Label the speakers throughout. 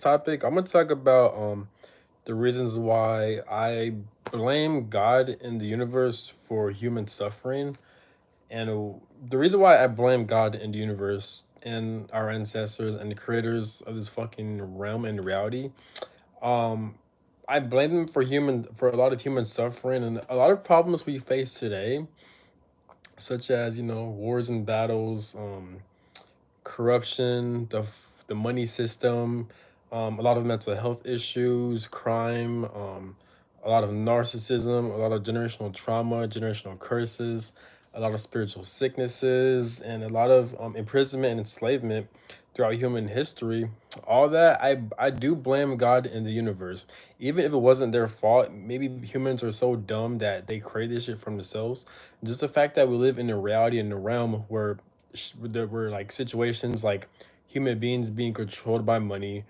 Speaker 1: topic, I'm gonna talk about the reasons why I blame God in the universe for human suffering, and the reason why I blame God in the universe and our ancestors and the creators of this fucking realm and reality. Um, I blame them for a lot of human suffering and a lot of problems we face today, such as wars and battles, corruption, the money system, a lot of mental health issues, crime, a lot of narcissism, a lot of generational trauma, generational curses, a lot of spiritual sicknesses, and a lot of imprisonment and enslavement throughout human history. All that I do blame God in the universe, even if it wasn't their fault. Maybe humans are so dumb that they create this shit from themselves. Just the fact that we live in a reality in a realm where there were like situations like human beings being controlled by money,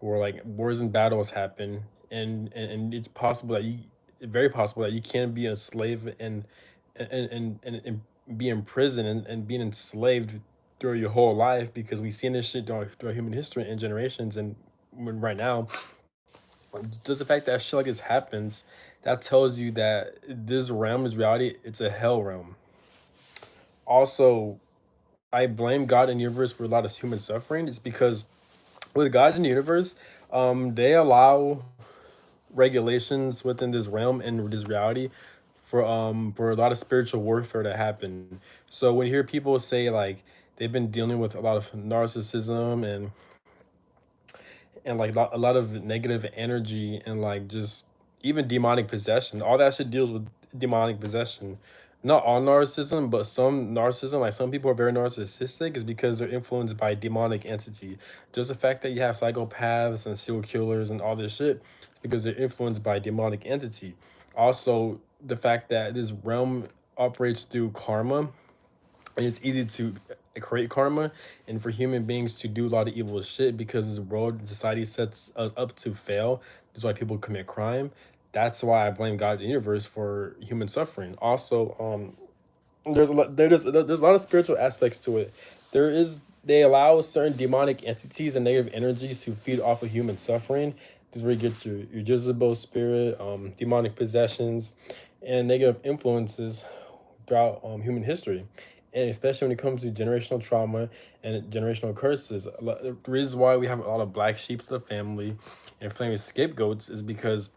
Speaker 1: or like wars and battles happen, and it's possible that you very possible that you can be a slave and be in prison and being enslaved through your whole life, because we've seen this shit through human history and generations. And when right now, just the fact that shit like this happens, that tells you that this realm is reality. It's a hell realm. Also, I blame God and universe for a lot of human suffering. It's because with God and the universe, they allow regulations within this realm and this reality for a lot of spiritual warfare to happen. So when you hear people say like they've been dealing with a lot of narcissism and like a lot of negative energy and like just even demonic possession, all that shit deals with demonic possession. Not all narcissism, but some narcissism, like some people are very narcissistic, is because they're influenced by demonic entity. Just the fact that you have psychopaths and serial killers and all this shit, because they're influenced by demonic entity. Also, the fact that this realm operates through karma, and it's easy to create karma and for human beings to do a lot of evil shit, because this world and society sets us up to fail. That's why people commit crime. That's why I blame God and the universe for human suffering. Also, there's a lot of spiritual aspects to it. They allow certain demonic entities and negative energies to feed off of human suffering. This is where you get your Jezebel spirit, demonic possessions, and negative influences throughout human history, and especially when it comes to generational trauma and generational curses. The reason why we have a lot of black sheep of the family and flaming scapegoats is because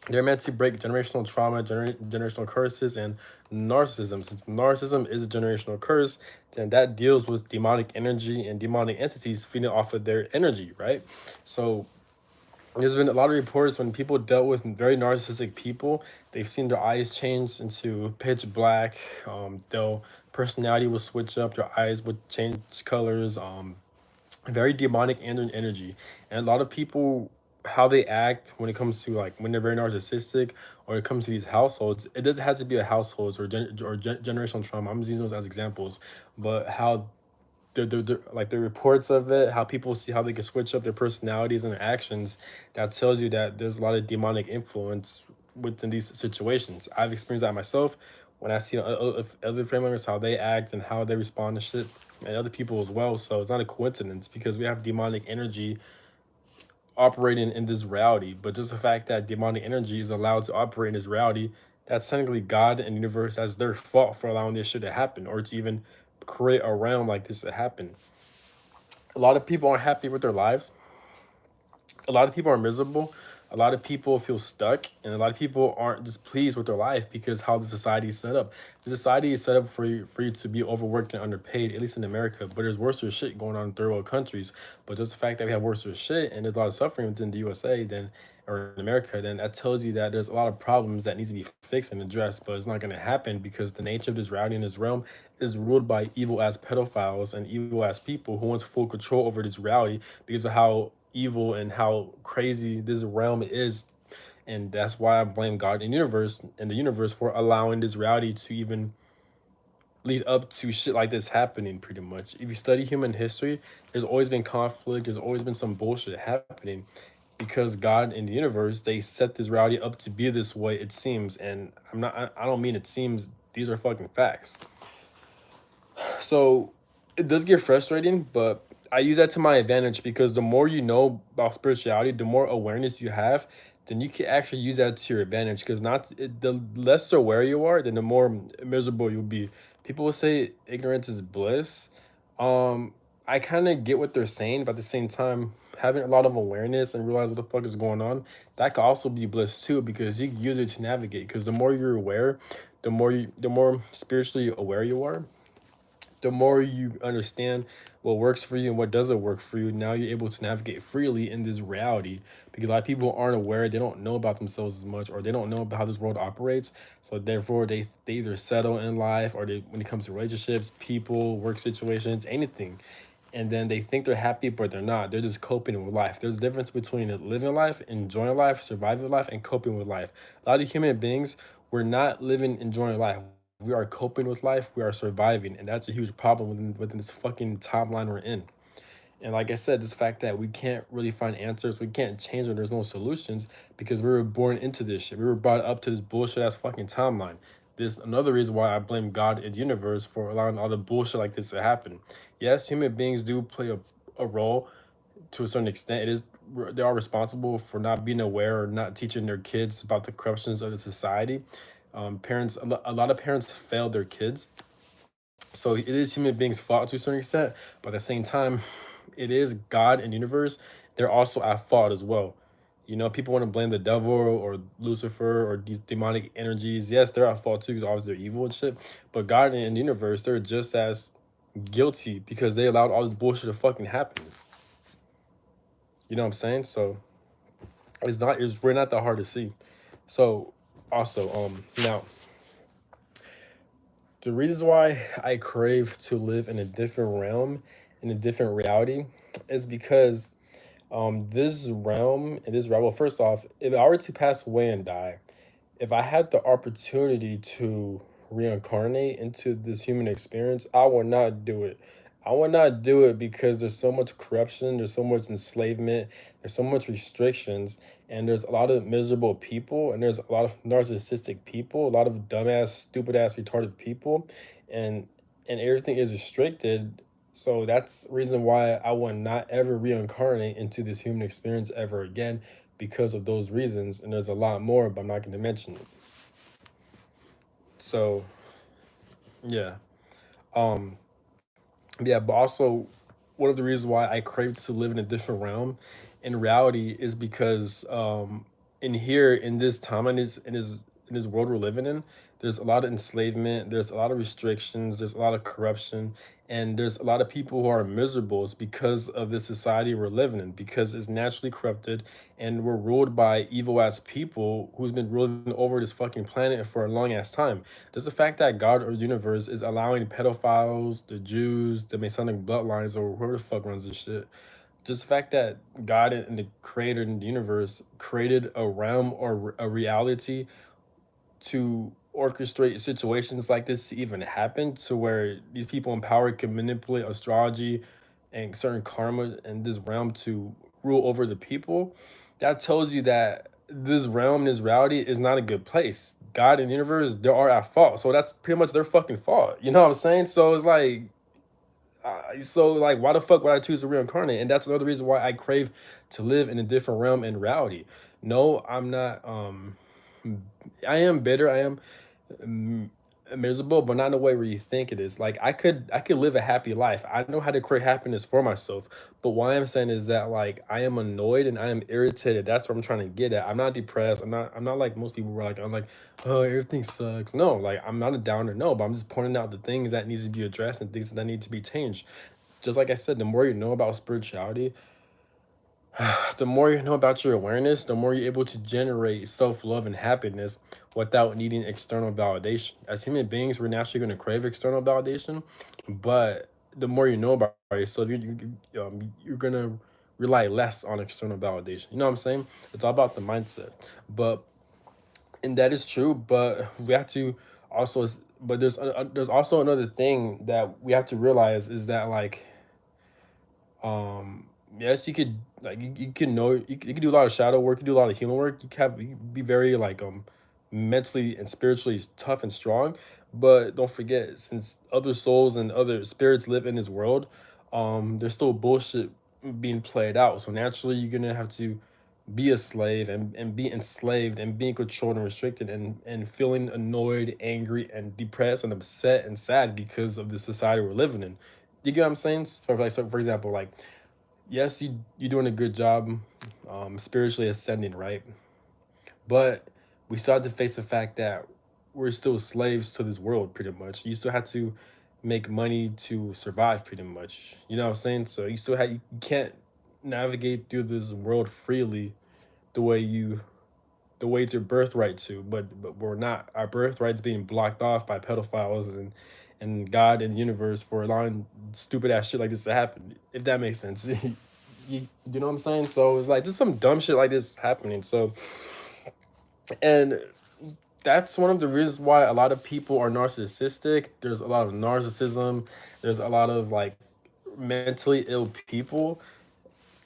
Speaker 1: they're meant to break generational trauma, generational curses, and narcissism. Since narcissism is a generational curse, then that deals with demonic energy and demonic entities feeding off of their energy, right? So there's been a lot of reports when people dealt with very narcissistic people, they've seen their eyes change into pitch black. Their personality will switch up, their eyes would change colors. Very demonic energy, and a lot of people, how they act when it comes to like when they're very narcissistic, or it comes to these households. It doesn't have to be a households or generational trauma. I'm just using those as examples, but how like the reports of it, how people see how they can switch up their personalities and their actions, that tells you that there's a lot of demonic influence within these situations. I've experienced that myself when I see other family members, how they act and how they respond to shit, and other people as well. So it's not a coincidence, because we have demonic energy operating in this reality. But just the fact that demonic energy is allowed to operate in this reality, that's technically God and the universe as their fault for allowing this shit to happen, or to even create a realm like this to happen. A lot of people aren't happy with their lives. A lot of people are miserable. A lot of people feel stuck, and a lot of people aren't just pleased with their life because how the society is set up. The society is set up for you to be overworked and underpaid, at least in America. But there's worse shit going on in third world countries. But just the fact that we have worse shit and there's a lot of suffering within the USA, then or in America, then that tells you that there's a lot of problems that needs to be fixed and addressed. But it's not going to happen because the nature of this reality in this realm is ruled by evil ass pedophiles and evil ass people who wants full control over this reality because of how evil and how crazy this realm is. And that's why I blame God and the universe for allowing this reality to even lead up to shit like this happening. Pretty much, if you study human history, there's always been conflict, there's always been some bullshit happening, because God and the universe, they set this reality up to be this way, it seems. And I don't mean it seems, these are fucking facts. So it does get frustrating, but I use that to my advantage because the more you know about spirituality, the more awareness you have, then you can actually use that to your advantage. Because the less aware you are, then the more miserable you'll be. People will say ignorance is bliss. Um, I kind of get what they're saying, but at the same time, having a lot of awareness and realize what the fuck is going on, that could also be bliss too, because you can use it to navigate. Because the more you're aware, the more spiritually aware you are, the more you understand what works for you and what doesn't work for you. Now you're able to navigate freely in this reality, because a lot of people aren't aware, they don't know about themselves as much, or they don't know about how this world operates. So therefore they either settle in life, or they, when it comes to relationships, people, work situations, anything, and then they think they're happy but they're not. They're just coping with life. There's a difference between living life, enjoying life, surviving life, and coping with life. A lot of human beings, we're not living, enjoying life. We are coping with life. We are surviving, and that's a huge problem within this fucking timeline we're in. And like I said, this fact that we can't really find answers, we can't change it, there's no solutions, because we were born into this shit. We were brought up to this bullshit ass fucking timeline. This another reason why I blame God and the universe for allowing all the bullshit like this to happen. Yes, human beings do play a role to a certain extent. It is, they are responsible for not being aware or not teaching their kids about the corruptions of the society. Parents, a lot of parents fail their kids, so it is human beings' fault to a certain extent, but at the same time, it is God and universe. They're also at fault as well. You know, people want to blame the devil or Lucifer or these demonic energies. Yes, they're at fault too, because obviously they're evil and shit. But God and the universe, they're just as guilty because they allowed all this bullshit to fucking happen. You know what I'm saying? So it's we're not that hard to see. So also, now the reasons why I crave to live in a different realm, in a different reality, is because this realm and this realm. Well, first off, if I were to pass away and die, if I had the opportunity to reincarnate into this human experience, I would not do it. I would not do it because there's so much corruption, there's so much enslavement, there's so much restrictions, and there's a lot of miserable people, and there's a lot of narcissistic people, a lot of dumbass, stupid ass, retarded people, and everything is restricted. So that's the reason why I would not ever reincarnate into this human experience ever again, because of those reasons. And there's a lot more, but I'm not going to mention it. So yeah, um, yeah. But also, one of the reasons why I crave to live in a different realm, in reality, is because in here, in this time, in this world we're living in, there's a lot of enslavement, there's a lot of restrictions, there's a lot of corruption, and there's a lot of people who are miserable. It's because of the society we're living in, because it's naturally corrupted, and we're ruled by evil ass people who's been ruling over this fucking planet for a long ass time. Just the fact that God or the universe is allowing pedophiles, the Jews, the Masonic bloodlines, or whoever the fuck runs this shit, just the fact that God and the creator in the universe created a realm or a reality to orchestrate situations like this to even happen, to where these people in power can manipulate astrology and certain karma in this realm to rule over the people, that tells you that this realm, this reality is not a good place. God and the universe, they are at fault. So that's pretty much their fucking fault. You know what I'm saying? So it's like, why the fuck would I choose to reincarnate? And that's another reason why I crave to live in a different realm and reality. No, I'm not. I am bitter. I am mm, miserable, but not in a way where you think it is. Like I could live a happy life. I know how to create happiness for myself. But what I'm saying is that, like, I am annoyed and I am irritated. That's what I'm trying to get at. I'm not depressed. I'm not like most people where like I'm like, oh, everything sucks. No, like I'm not a downer. No, but I'm just pointing out the things that needs to be addressed and things that need to be changed. Just like I said, the more you know about spirituality, the more you know about your awareness, the more you're able to generate self love and happiness without needing external validation. As human beings, we're naturally going to crave external validation, but the more you know about yourself, you're going to rely less on external validation. You know what I'm saying? It's all about the mindset. But, and that is true, but we have to also, but there's also another thing that we have to realize is that, like, yes, you could, like, you can know, you can do a lot of shadow work, you do a lot of healing work, you can be very, like, mentally and spiritually tough and strong. But don't forget, since other souls and other spirits live in this world, there's still bullshit being played out. So naturally, you're gonna have to be a slave and be enslaved and being controlled and restricted and feeling annoyed, angry, and depressed and upset and sad because of the society we're living in. You get what I'm saying? So for example, like yes, you're doing a good job, spiritually ascending, right? But we still have to face the fact that we're still slaves to this world, pretty much. You still have to make money to survive, pretty much. You know what I'm saying? So you can't navigate through this world freely the way you the way it's your birthright to, but we're not. Our birthright's being blocked off by pedophiles and God and the universe for allowing stupid ass shit like this to happen. If that makes sense, you know what I'm saying? So it's like just some dumb shit like this happening. So and that's one of the reasons why a lot of people are narcissistic. There's a lot of narcissism. There's a lot of like mentally ill people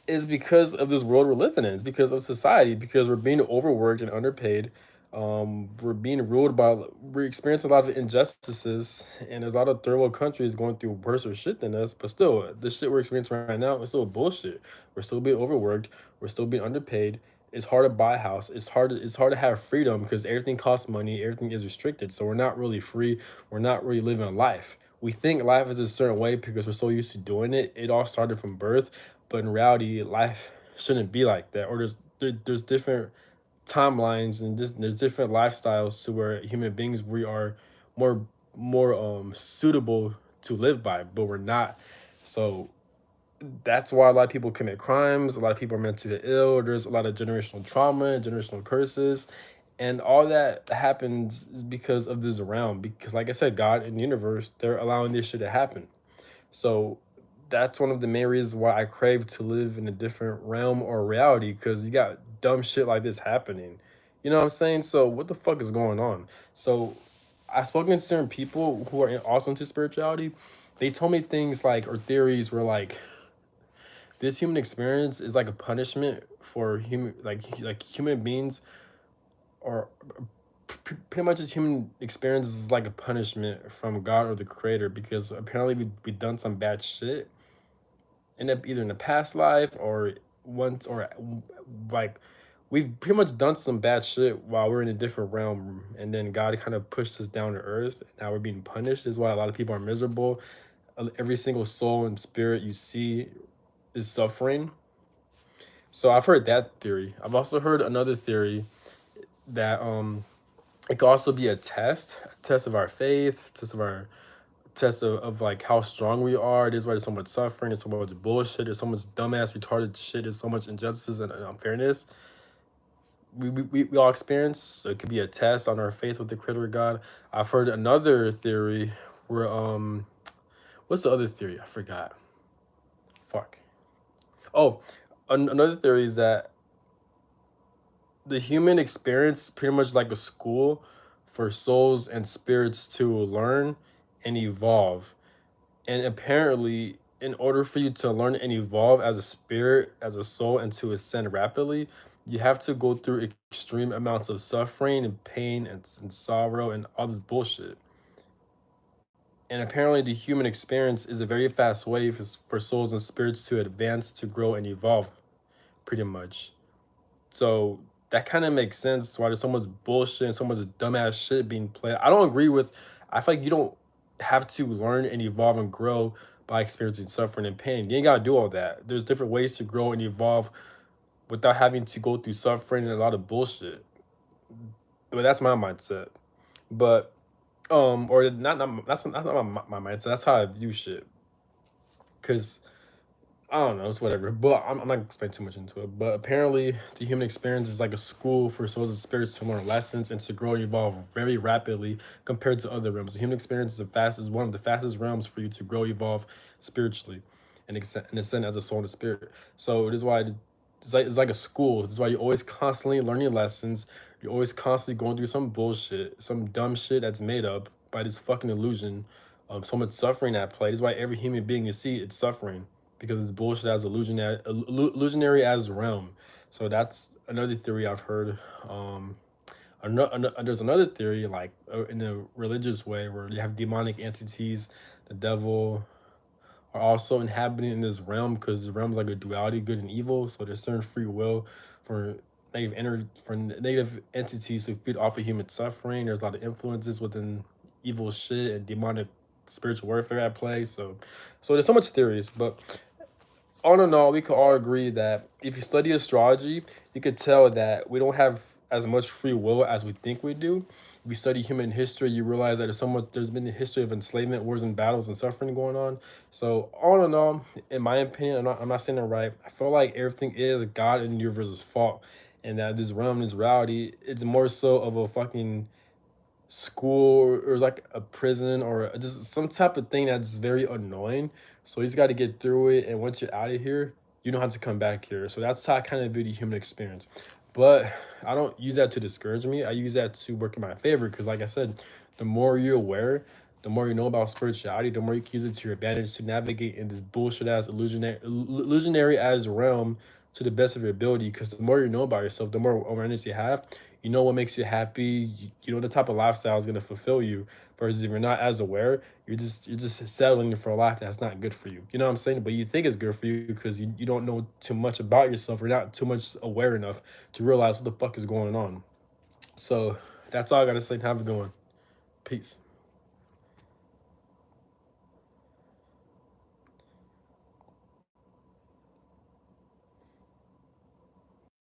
Speaker 1: is because of this world we're living in. It's because of society, because we're being overworked and underpaid. We're being ruled by, we're experiencing a lot of injustices, and there's a lot of third world countries going through worse shit than us. But still, the shit we're experiencing right now is still bullshit. We're still being overworked. We're still being underpaid. It's hard to buy a house. It's hard to have freedom because everything costs money. Everything is restricted. So we're not really free. We're not really living a life. We think life is a certain way because we're so used to doing it. It all started from birth, but in reality, life shouldn't be like that. Or there's different timelines and there's different lifestyles to where human beings we are more suitable to live by, but we're not. So that's why a lot of people commit crimes. A lot of people are mentally ill. There's a lot of generational trauma, generational curses, and all that happens is because of this realm. Because, like I said, God and the universe, they're allowing this shit to happen. So that's one of the main reasons why I crave to live in a different realm or reality. Because you got dumb shit like this happening. You know what I'm saying? So what the fuck is going on? So I've spoken to certain people who are also into spirituality. They told me things like or theories were like this human experience is like a punishment for human like human beings or pretty much this human experience is like a punishment from God or the creator because apparently we done some bad shit in either in the past life or once or like we've pretty much done some bad shit while we're in a different realm and then God kind of pushed us down to earth. Now we're being punished. This is why a lot of people are miserable. Every single soul and spirit you see is suffering. So I've heard that theory. I've also heard another theory that it could also be a test of our faith, test of like how strong we are. This is why there's so much suffering, there's so much bullshit, there's so much dumbass retarded shit, there's so much injustice and unfairness. We all experience. So it could be a test on our faith with the creator God. I've heard another theory where what's the other theory? I forgot. Fuck. Oh, another theory is that the human experience is pretty much like a school for souls and spirits to learn and evolve. And apparently, in order for you to learn and evolve as a spirit, as a soul, and to ascend rapidly, you have to go through extreme amounts of suffering and pain and sorrow and all this bullshit. And apparently, the human experience is a very fast way for souls and spirits to advance, to grow, and evolve, pretty much. So that kind of makes sense why there's so much bullshit and so much dumbass shit being played. I don't agree with. I feel like you don't have to learn and evolve and grow by experiencing suffering and pain. You ain't gotta do all that. There's different ways to grow and evolve without having to go through suffering and a lot of bullshit. But that's my mindset. But or not that's not my mindset. That's how I view shit. Cause I don't know, it's whatever. But I'm not gonna explain too much into it. But apparently, the human experience is like a school for souls and spirits to learn lessons and to grow and evolve very rapidly compared to other realms. The human experience is one of the fastest realms for you to grow, evolve spiritually, and ascend as a soul and a spirit. So it is why it's like a school. This is why you're always constantly learning lessons. You're always constantly going through some bullshit, some dumb shit that's made up by this fucking illusion. So much suffering at play. This is why every human being you see, it's suffering because it's bullshit as illusionary as realm. So that's another theory I've heard. There's another theory in a religious way where you have demonic entities, the devil, are also inhabiting in this realm, because the realm's like a duality, good and evil. So there's certain free will for for negative entities who feed off of human suffering. There's a lot of influences within evil shit and demonic spiritual warfare at play. So there's so much theories, but all in all, we could all agree that if you study astrology, you could tell that we don't have as much free will as we think we do. If you study human history, you realize that there's been a history of enslavement, wars, and battles and suffering going on. So all in all, in my opinion, I'm not saying it right. I feel like everything is God and the universe's fault, and that this realm, this reality, it's more so of a fucking school, or like a prison, or just some type of thing that's very annoying. So you just got to get through it. And once you're out of here, you don't have to come back here. So that's how I kind of view the human experience. But I don't use that to discourage me. I use that to work in my favor. Because, like I said, the more you're aware, the more you know about spirituality, the more you can use it to your advantage to navigate in this bullshit ass illusionary as realm to the best of your ability. Because the more you know about yourself, the more awareness you have, you know what makes you happy. You know the type of lifestyle is gonna fulfill you. Versus if you're not as aware, you're just settling for a life that's not good for you. You know what I'm saying? But you think it's good for you because you don't know too much about yourself, or not too much aware enough to realize what the fuck is going on. So that's all I gotta say. Have a good one. Peace.